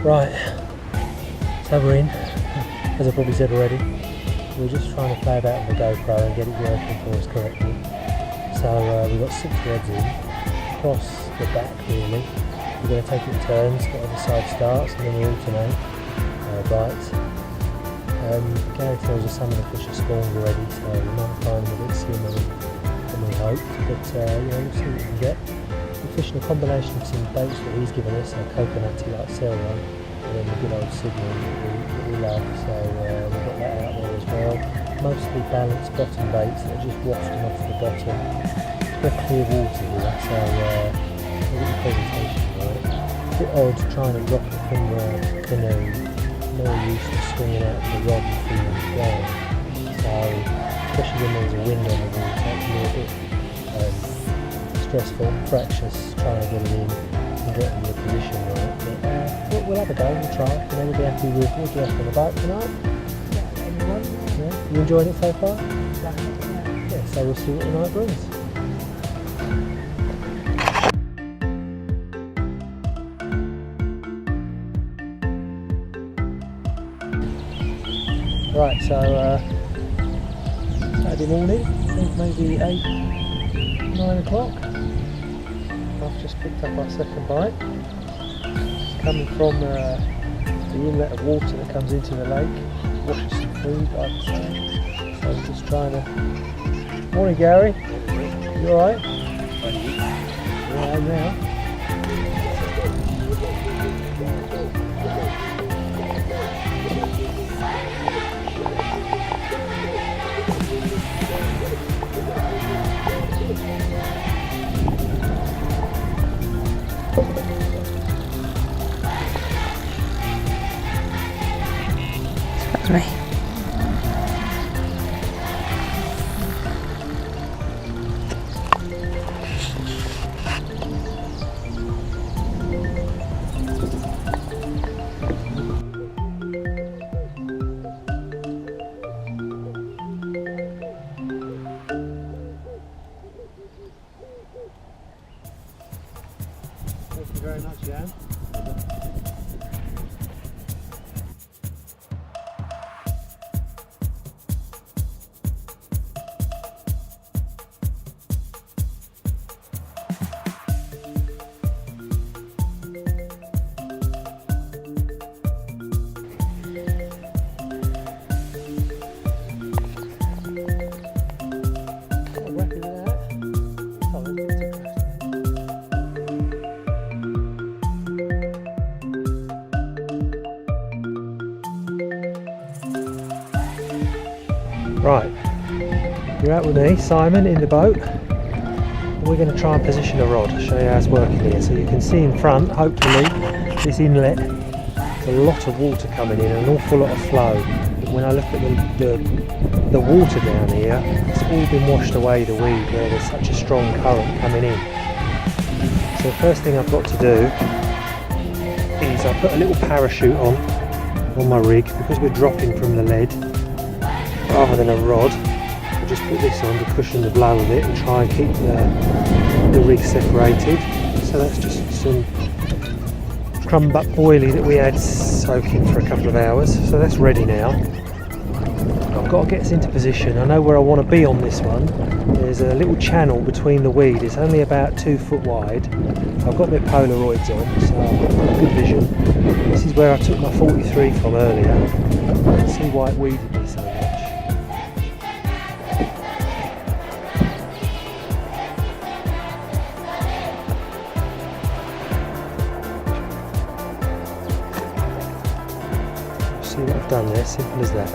Right, so we're in, as I probably said already. We're just trying to play about with the GoPro and get it working for us correctly. So we've got 6 rods in, across the back really. We're going to take it turns, whatever side starts, and then we alternate bites. Gary tells us some of the fish are spawned already, so we might find them a bit slimmer than we hoped, but yeah, we'll see what we can get. We're fishing a combination of some baits that he's given us, a coconutty like Celeron, and then the good old signal that we love, so we've got that out there as well. Mostly balanced bottom baits that are just wafting off the bottom. We're clear water here, so look at the presentation, right? A bit odd trying to rock it from the canoe, more used to swinging out the rod and feeling it down. So, especially when there's a wind on the water, it can be a bit stressful, fractious trying to get it in and get in the position right. But we'll have a go, we'll try, and then we'll be happy with what do you have on the boat tonight? Yeah, anyone? Yeah, you enjoying it so far? Yeah. Yeah, so we'll see what the night brings. Right, so Saturday morning, I think maybe 8, 9 o'clock. I've just picked up our second bite. It's coming from the inlet of water that comes into the lake, washes some food, like I say. So I'm just trying to... Morning Gary, you alright? Yeah, I am now. Right. Thank you very much, Jan. Right, you're out with me, Simon, in the boat. We're going to try and position a rod, show you how it's working here. So you can see in front, hopefully, this inlet, there's a lot of water coming in, an awful lot of flow. When I look at the water down here, it's all been washed away, the weed, where there's such a strong current coming in. So the first thing I've got to do is I put a little parachute on my rig, because we're dropping from the lead rather than a rod. I'll just put this on to cushion the blow of it and try and keep the rig separated. So that's just some crumb-butt boilie that we had soaking for a couple of hours. So that's ready now. I've got to get us into position. I know where I want to be on this one. There's a little channel between the weed. It's only about 2 foot wide. I've got my Polaroids on, so I've got good vision. This is where I took my 43 from earlier. You can see why it weeded me so much. See what I've done there, simple as that.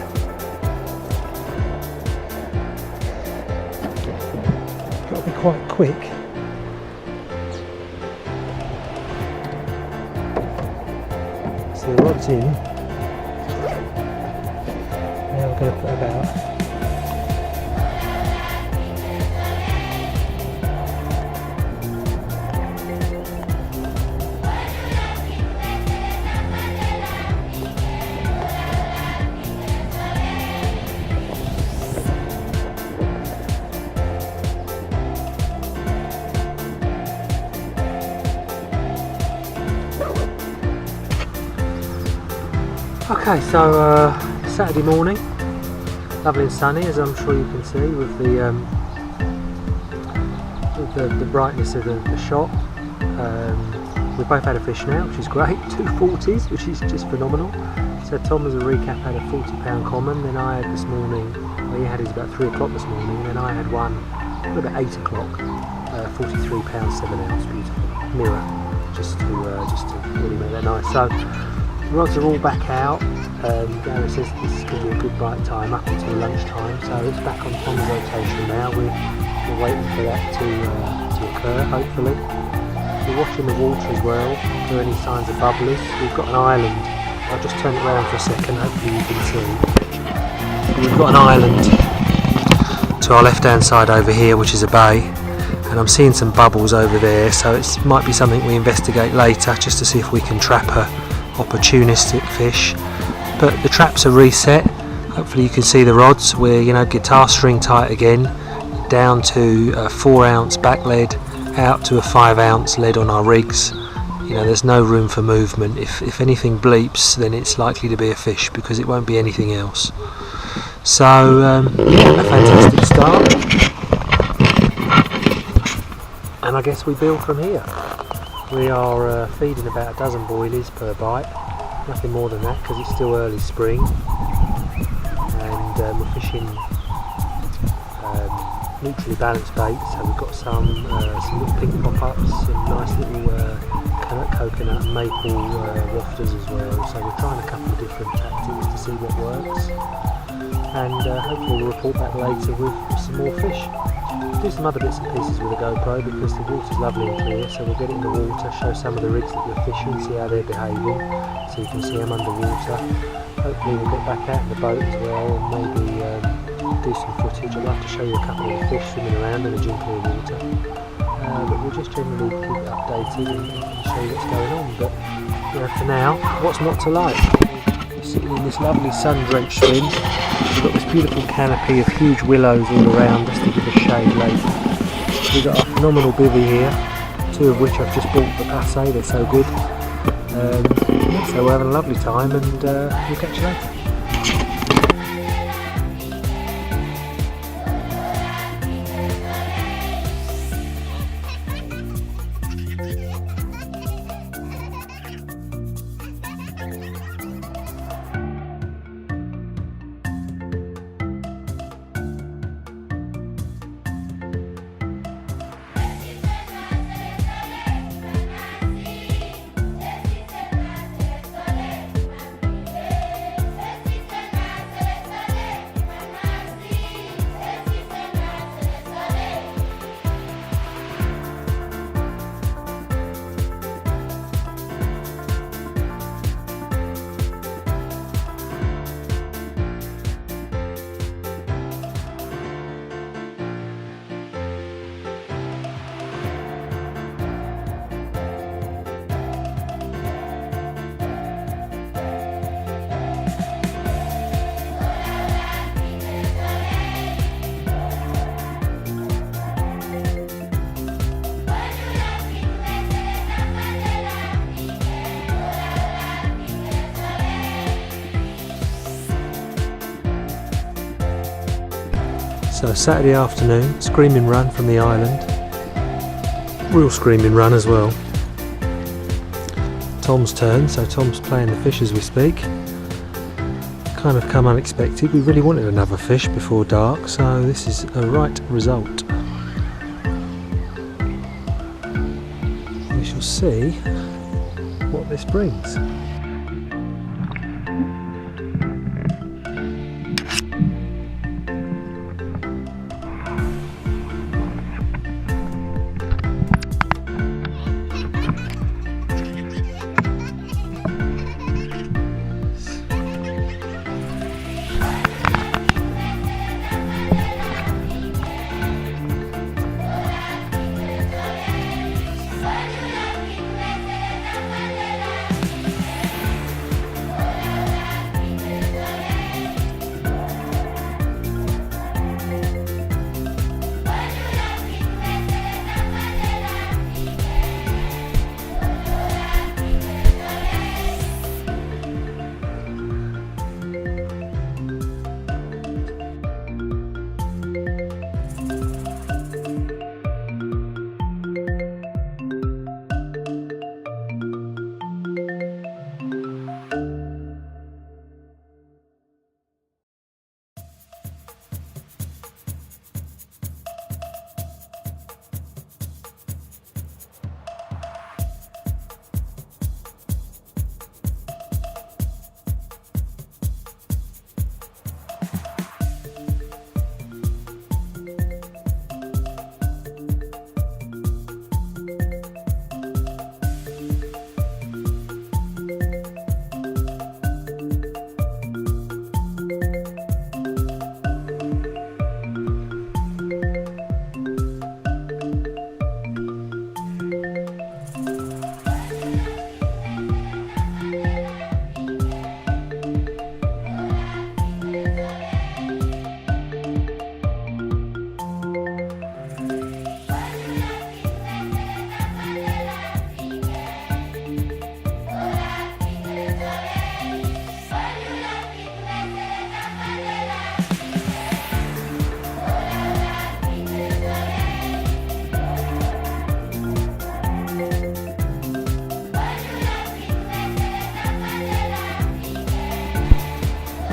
Got to be quite quick. So the rod's in. Now we're going to put about. Okay, so Saturday morning, lovely and sunny, as I'm sure you can see with the brightness of the shot. We've both had a fish now, which is great, 2 40s, which is just phenomenal. So Tom, as a recap, had a 40-pound common, then I had this morning, well, he had his about 3 o'clock this morning, and then I had one about 8 o'clock, 43 pounds 7 ounce, beautiful mirror, just to really make that nice. So the rods are all back out. Gary says this is going to be a good bite time up until lunchtime, so it's back on Tom's rotation now. We're waiting for that to occur, hopefully. We're watching the water as well for any signs of bubblers. We've got an island. I'll just turn it around for a second, hopefully you can see. We've got an island to our left hand side over here, which is a bay, and I'm seeing some bubbles over there, so it might be something we investigate later just to see if we can trap a opportunistic fish. But the traps are reset. Hopefully you can see the rods. We're guitar string tight again, down to a 4 ounce back lead, out to a 5 ounce lead on our rigs. There's no room for movement. If anything bleeps, then it's likely to be a fish, because it won't be anything else. So a fantastic start, and I guess we build from here. We are feeding about a dozen boilies per bite, nothing more than that, because it's still early spring, and we're fishing neutrally balanced bait. So we've got some little pink pop-ups, some nice little coconut and maple wafters as well. So we're trying a couple of different tactics to see what works, and hopefully we'll report back later with some more fish. Do some other bits and pieces with the GoPro, because the water's lovely and clear, so we'll get it in the water, show some of the rigs that we're fishing, see how they're behaving, so you can see them underwater. Hopefully we'll get back out in the boat as well, and maybe do some footage. I'd like to show you a couple of the fish swimming around in a gin clear water, but we'll just generally keep it updated and show you what's going on. But for now, what's not to like? We're sitting in this lovely sun-drenched swim. We've got this beautiful canopy of huge willows all around us to give us shade later. We've got a phenomenal bivvy here, 2 of which I've just bought for passe, they're so good. So we're having a lovely time, and we'll catch you later. So Saturday afternoon, screaming run from the island, real screaming run as well. Tom's turn, so Tom's playing the fish as we speak. Kind of come unexpected. We really wanted another fish before dark, so this is a right result. We shall see what this brings.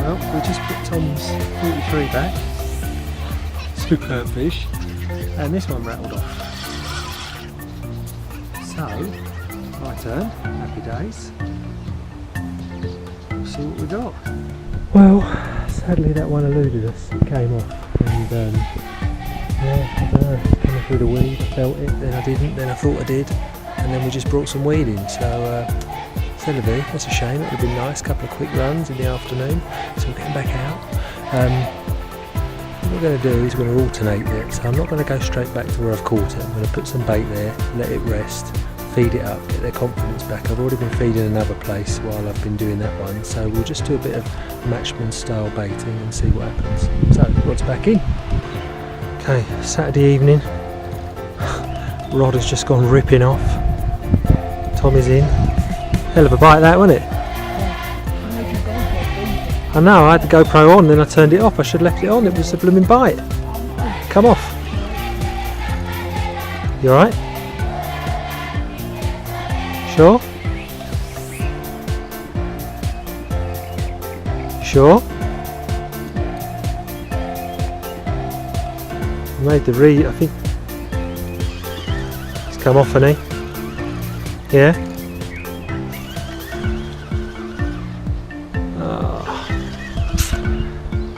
Well, we just put Tom's 43 back. Superb fish. And this one rattled off. So, my turn. Happy days. We'll see what we got. Well, sadly that one eluded us. It came off. And yeah, I don't know, coming through the weed, I felt it, then I didn't, then I thought I did. And then we just brought some weed in. So, c'est la vie. That's a shame. It would have been nice. A couple of quick runs in the afternoon. So we're getting back out. What we're going to do is we're going to alternate it. So I'm not going to go straight back to where I've caught it. I'm going to put some bait there, let it rest, feed it up, get their confidence back. I've already been feeding another place while I've been doing that one. So we'll just do a bit of matchman style baiting and see what happens. So rod's back in. Okay, Saturday evening. Rod has just gone ripping off. Tom is in. Hell of a bite that, wasn't it? I know, I had the GoPro on, then I turned it off. I should have left it on, it was a blooming bite. Come off. You alright? Sure? Sure? I made the I think. It's come off, hasn't he? Yeah?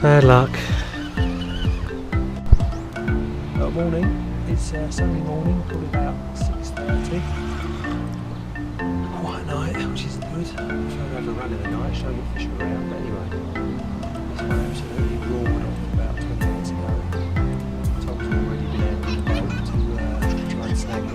Bad luck. Morning, it's Sunday morning, probably about 6:30. Quiet night, which is good. I'm trying to have a run in the night, show you fish around, but anyway, this one absolutely roared off about 20 minutes ago. Tom's already been out in the boat to try and snag it.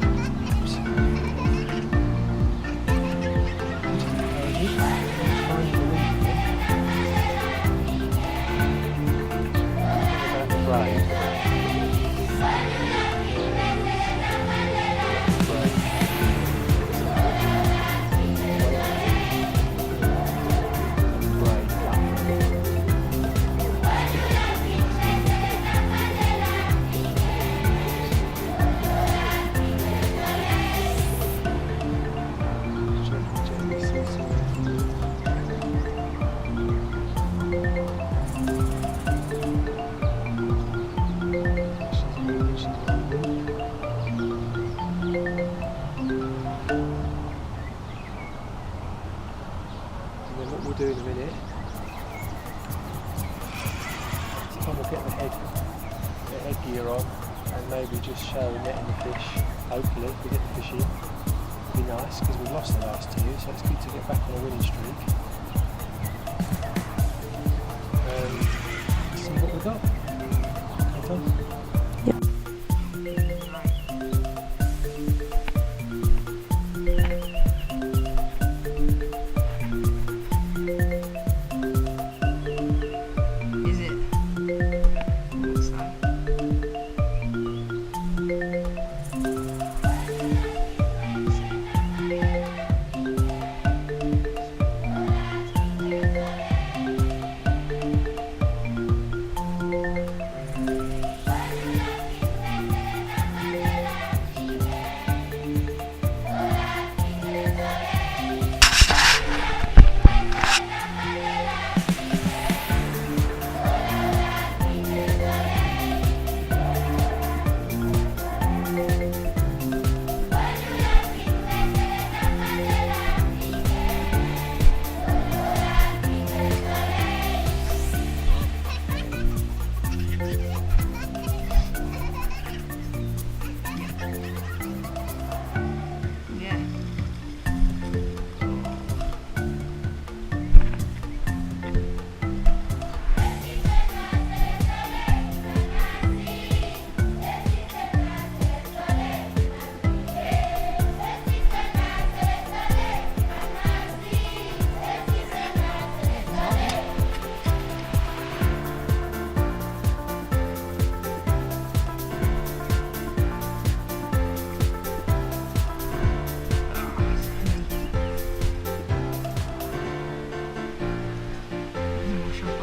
What we'll do in a minute, Tom will get the head gear on and maybe just show netting the fish. Hopefully, if we get the fish in, it'll be nice because we've lost the last two, so it's good to get back on a winning streak. See what we got. Okay, Tom? Yep.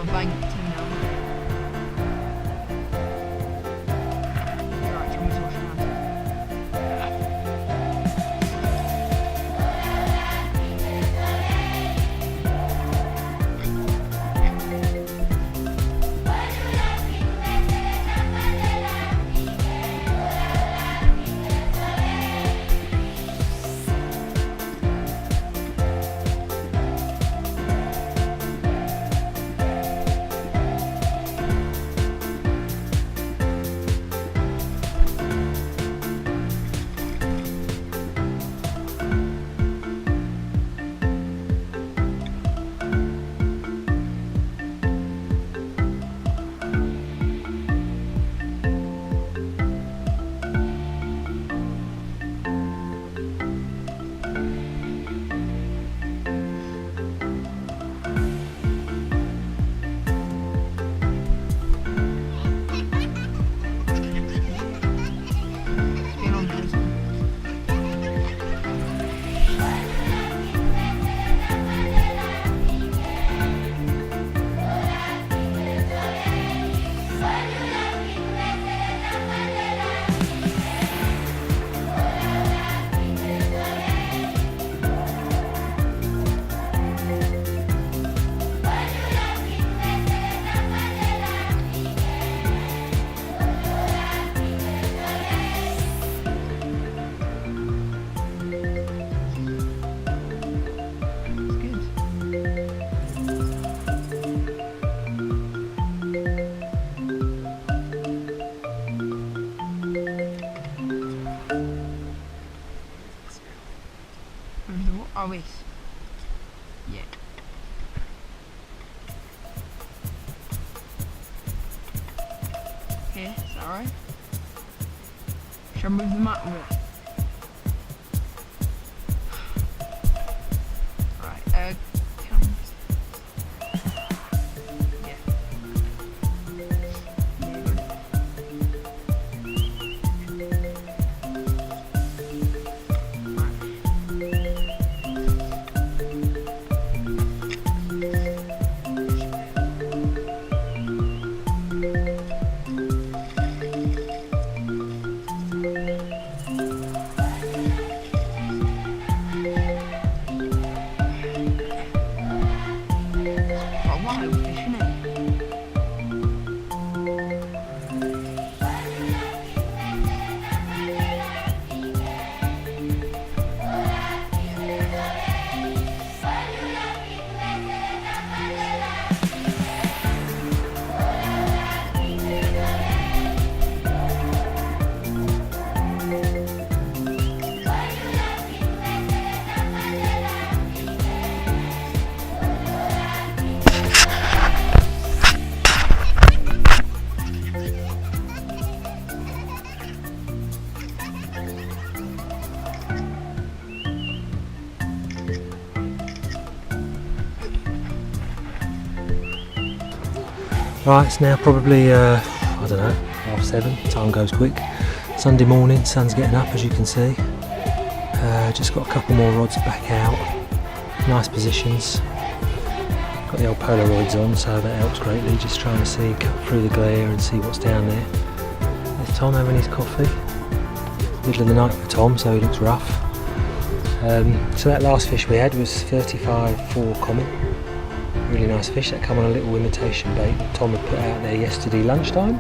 Bank to now. Right, can we wash hands? here, is that alright? Should I move them out of it? Alright, cameras. Yeah. Right, it's now probably, I don't know, 7:30, time goes quick. Sunday morning, sun's getting up as you can see. Just got a couple more rods back out, nice positions. Got the old Polaroids on, so that helps greatly, just trying to see, cut through the glare and see what's down there. There's Tom having his coffee. Middle of the night for Tom, so he looks rough. So that last fish we had was 35-4 common. Really nice fish that come on a little imitation bait that Tom had put out there yesterday lunchtime.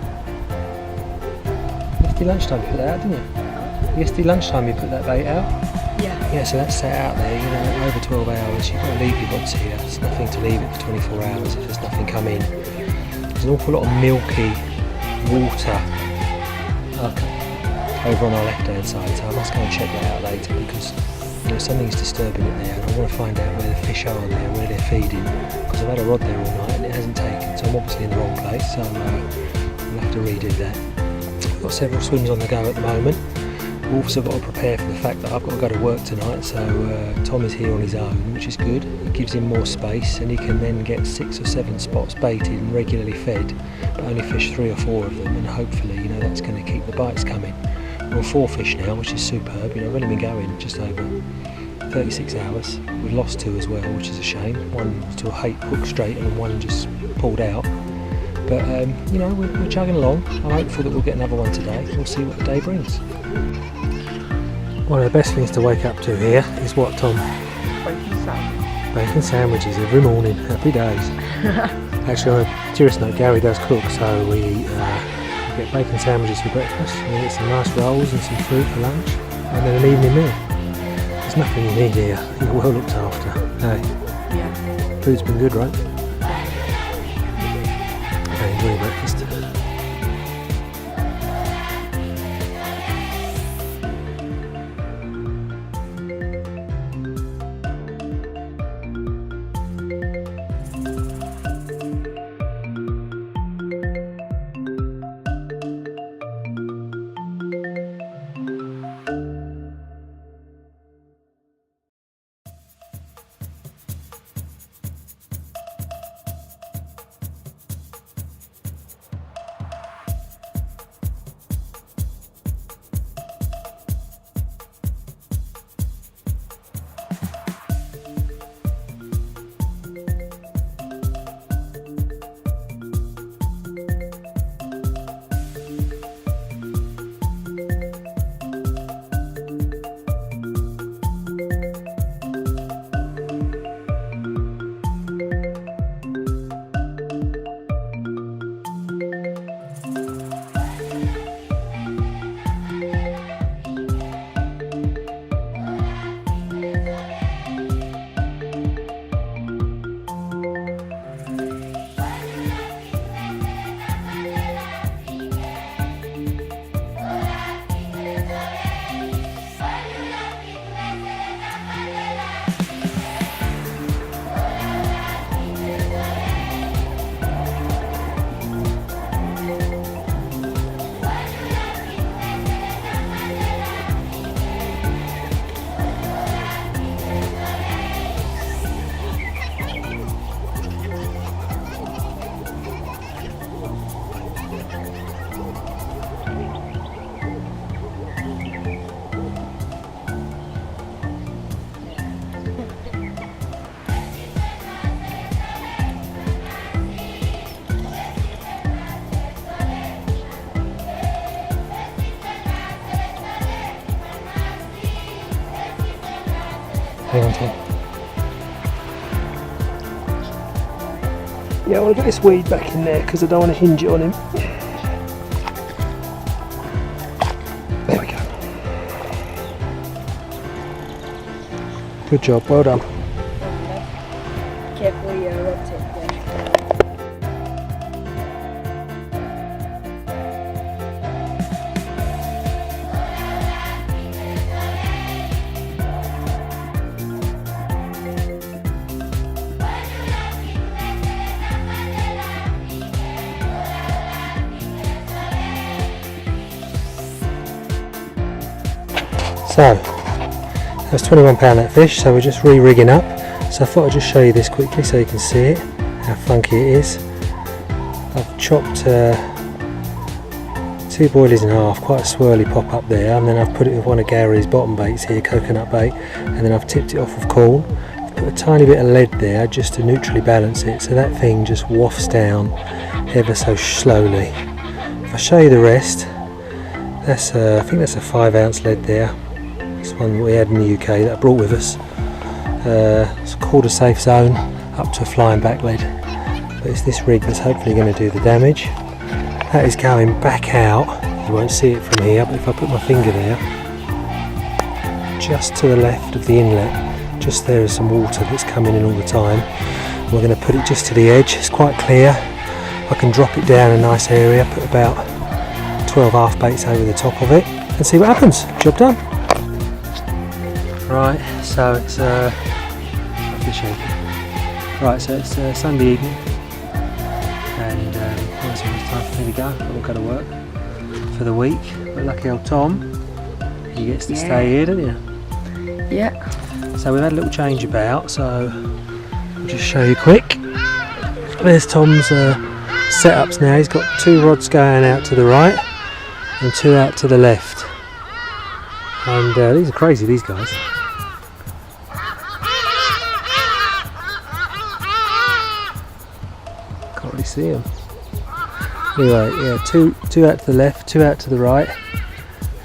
Yesterday lunchtime you put that out, didn't you? Yesterday lunchtime you put that bait out? Yeah. Yeah, so that's sat out there, you know, over 12 hours. You've got to leave your rods here. There's nothing to leave it for 24 hours if there's nothing come in. There's an awful lot of milky water over on our left hand side, so I must go and check that out later because something's disturbing it there, and I want to find out where the fish are there, where they're feeding, because I've had a rod there all night and it hasn't taken, so I'm obviously in the wrong place, so we'll have to redo that. I've got several swims on the go at the moment. I've also got to prepare for the fact that I've got to go to work tonight, so Tom is here on his own, which is good. It gives him more space and he can then get 6 or 7 spots baited and regularly fed, but only fish 3 or 4 of them, and hopefully that's going to keep the bites coming. We're on 4 fish now, which is superb. I've only been going just over 36 hours. We've lost 2 as well, which is a shame. One to a hate hook straight and one just pulled out. But we're chugging along. I'm hopeful that we'll get another one today. We'll see what the day brings. One of the best things to wake up to here is what, Tom? Bacon sandwich. Bacon sandwiches every morning. Happy days. Actually, on a serious note, Gary does cook, so we get bacon sandwiches for breakfast, and we get some nice rolls and some fruit for lunch, and then an evening meal. There's nothing you need here. You're well looked after. Hey, Yeah. food's been good, right? Hey, enjoy your breakfast. Hang on, Tom. Yeah, I want to get this weed back in there because I don't want to hinge it on him. There we go. Good job, well done. Carefully rod tip there. So, that's £21 that fish, so we're just re-rigging up. So I thought I'd just show you this quickly so you can see it, how funky it is. I've chopped 2 boilies in half, quite a swirly pop up there, and then I've put it with one of Gary's bottom baits here, coconut bait, and then I've tipped it off with corn. I've put a tiny bit of lead there just to neutrally balance it, so that thing just wafts down ever so slowly. If I show you the rest, that's I think that's a 5-ounce lead there. It's one we had in the UK that I brought with us. It's called a safe zone up to a flying back lead, but it's this rig that's hopefully going to do the damage. That is going back out. You won't see it from here, but if I put my finger there, just to the left of the inlet, just there is some water that's coming in all the time. We're going to put it just to the edge. It's quite clear. I can drop it down a nice area, put about 12 half baits over the top of it and see what happens. Job done. Right, so it's Sunday evening, and it's time for me to go. I've got to work for the week. But lucky old Tom, he gets to stay here, doesn't you? Yeah. So we've had a little change about, so I'll just show you quick. There's Tom's setups now. He's got 2 rods going out to the right and 2 out to the left. And these are crazy, these guys. Can't really see them. Anyway, yeah, two out to the left, 2 out to the right.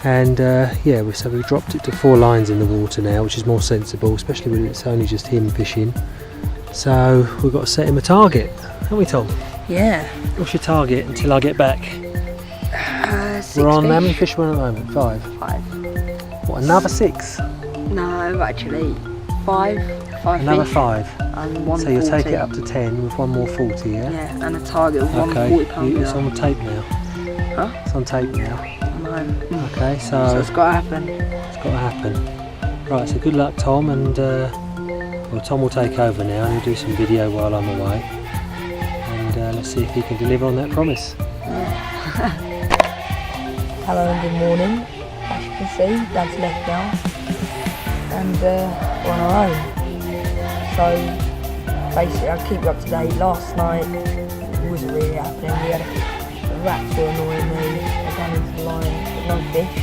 And yeah, so we've dropped it to 4 lines in the water now, which is more sensible, especially when it's only just him fishing. So we've got to set him a target, haven't we, Tom? Yeah. What's your target until I get back? 6 We're on fish. how many fish we're on at the moment? 5. 5. What, another 6? No, actually 5. 5 Another fish 5. and 1 So you'll 40. take it up to 10 with 1 more 40, yeah? Yeah, and a target of 1 Okay, 40 pounder. it's on tape now. Huh? It's on tape now. No. Okay, So so it's got to happen. it's got to happen. Right, so good luck, Tom, and well, Tom will take over now and he'll do some video while I'm away. And let's see if he can deliver on that promise. Hello and good morning. As you can see, Dad's left now, and we're on our own. So basically, I'll keep you up to date. Last night it wasn't really happening. The rats were annoying me. I ran into the line, but no fish.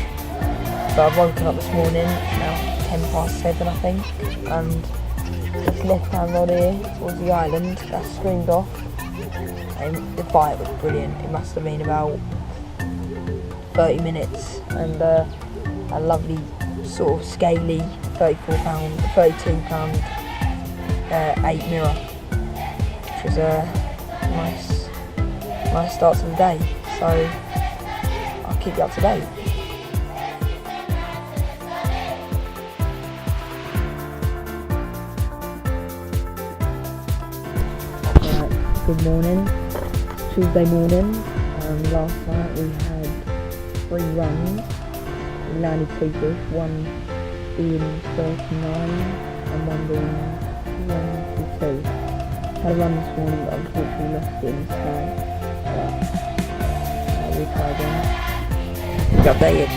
So I've woken up this morning, now 7:10, I think, and this left-hand rod here towards the island, that's screened off. And the bite was brilliant. It must have been about 30 minutes, and a lovely sort of scaly 32 pound 8 mirror, which was a nice start to the day. So I'll keep you up to date. Right, good morning. Tuesday morning. Last night we had 3 runs. We landed 2 fish, one being 39 and one being 1 to 2. Had a run this morning, but unfortunately lost it in the sky. But we'll try again. Keep you updated.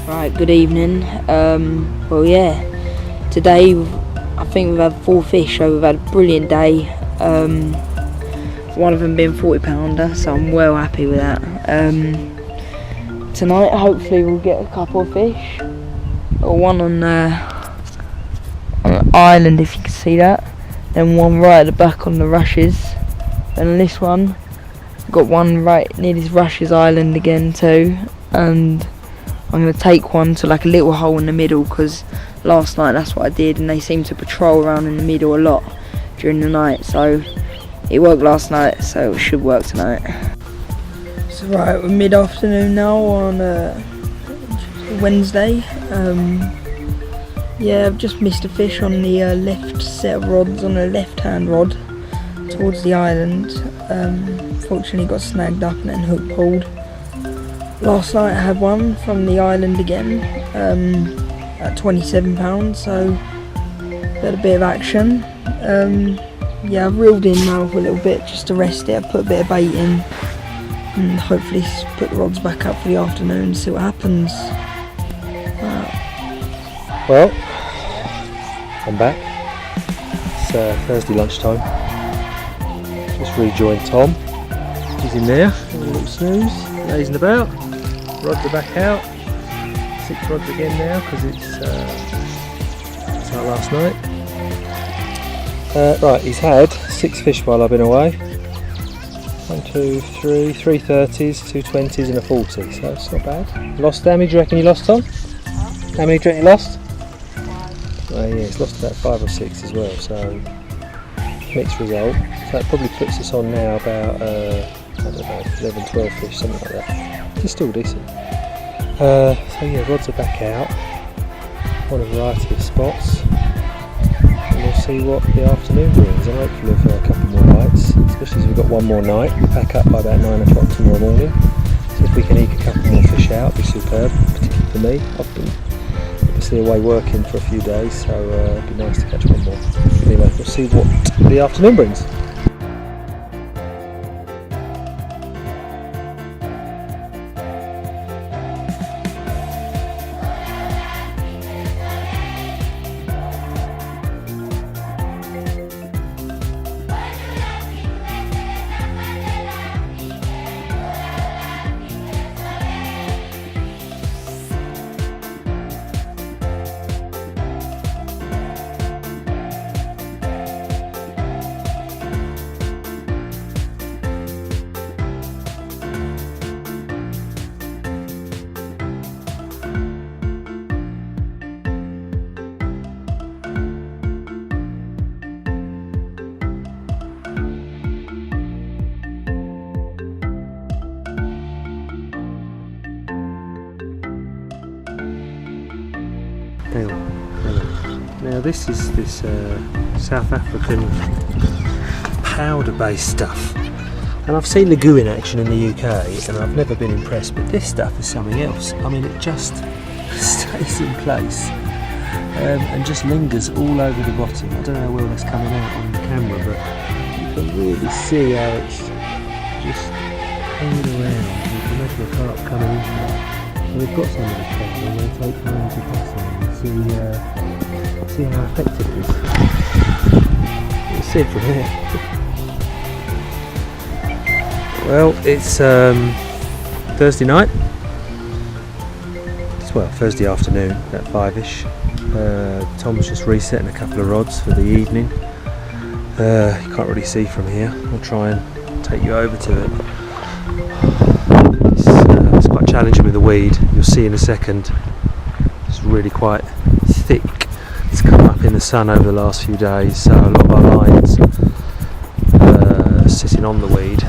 Right, good evening. Well, yeah, today I think we've had 4 fish, so we've had a brilliant day. One of them being 40 pounder, so I'm well happy with that. Tonight, hopefully, we'll get a couple of fish. Got one on an island, if you can see that. Then one right at the back on the rushes. Then on this one, got one right near this rushes island again too. And I'm going to take one to like a little hole in the middle, because last night that's what I did, and they seem to patrol around in the middle a lot during the night. So it worked last night, so it should work tonight. So right, we're mid-afternoon now on Wednesday. Yeah, I've just missed a fish on the left set of rods, on the left-hand rod towards the island. Fortunately got snagged up and then hook pulled. Last night I had one from the island again at 27 pounds, so had a bit of action. Yeah, I've reeled in now for a little bit just to rest it. I put a bit of bait in and hopefully put the rods back up for the afternoon and see what happens. Well, I'm back. It's Thursday lunchtime. Just rejoined Tom. He's in there, having a little snooze, lazing about. Rods are back out. 6 rods again now because it's like last night. Right, he's had 6 fish while I've been away. 1, 2, 3, 3 30s, 2 20s and a 40, so it's not bad. Lost how many do you reckon you lost, Tom? How many do you reckon you lost? Yeah, he's lost about 5 or 6 as well, so mixed result. So that probably puts us on now about, I don't know, 11, 12 fish, something like that. It's still decent. So yeah, rods are back out on a variety of spots. And we'll see what the afternoon brings. I'm hopeful of a couple more bites, especially as we've got one more night. We'll pack up by about 9 o'clock tomorrow morning. So if we can eke a couple more fish out, it'll be superb, particularly for me. I've been obviously away working for a few days, so it'd be nice to catch one more. Anyway, we'll see what the afternoon brings. Now this is South African powder-based stuff, and I've seen the goo in action in the UK and I've never been impressed, but this stuff is something else. I mean, it just stays in place and just lingers all over the bottom. I don't know how well that's coming out on the camera, but you can really see how it's just hanging around. You can imagine a carp coming into that. So we've got some of the carp and we'll take time to pass on and see how effective it is. We'll see it from here. Well, it's Thursday night. Well, Thursday afternoon, about 5ish. Tom's just resetting a couple of rods for the evening. You can't really see from here. I'll try and take you over to it. It's quite challenging with the weed. You'll see in a second. It's really quite thick. It's come up in the sun over the last few days, so a lot of our lines are sitting on the weed,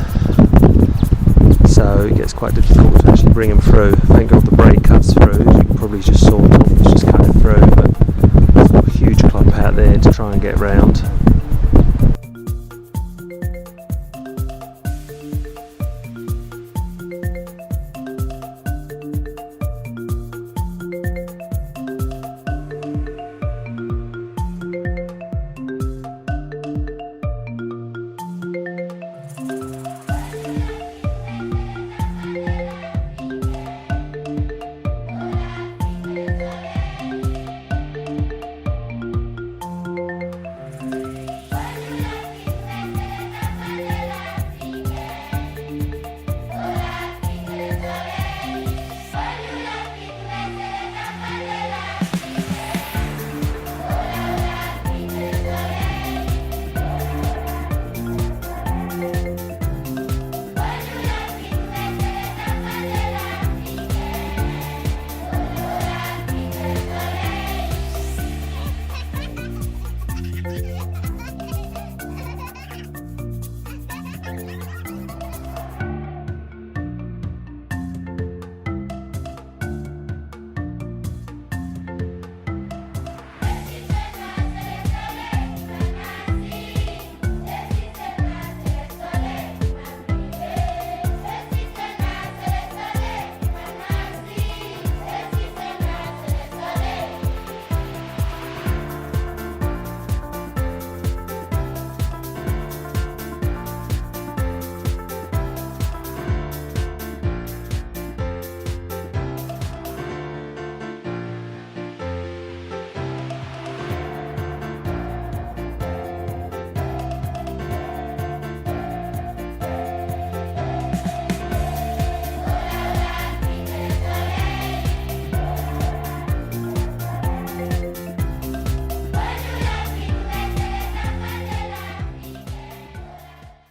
so it gets quite difficult to actually bring them through. Thank God the brake cuts through. You can probably just saw Tom was just cutting through, but there's a huge clump out there to try and get round.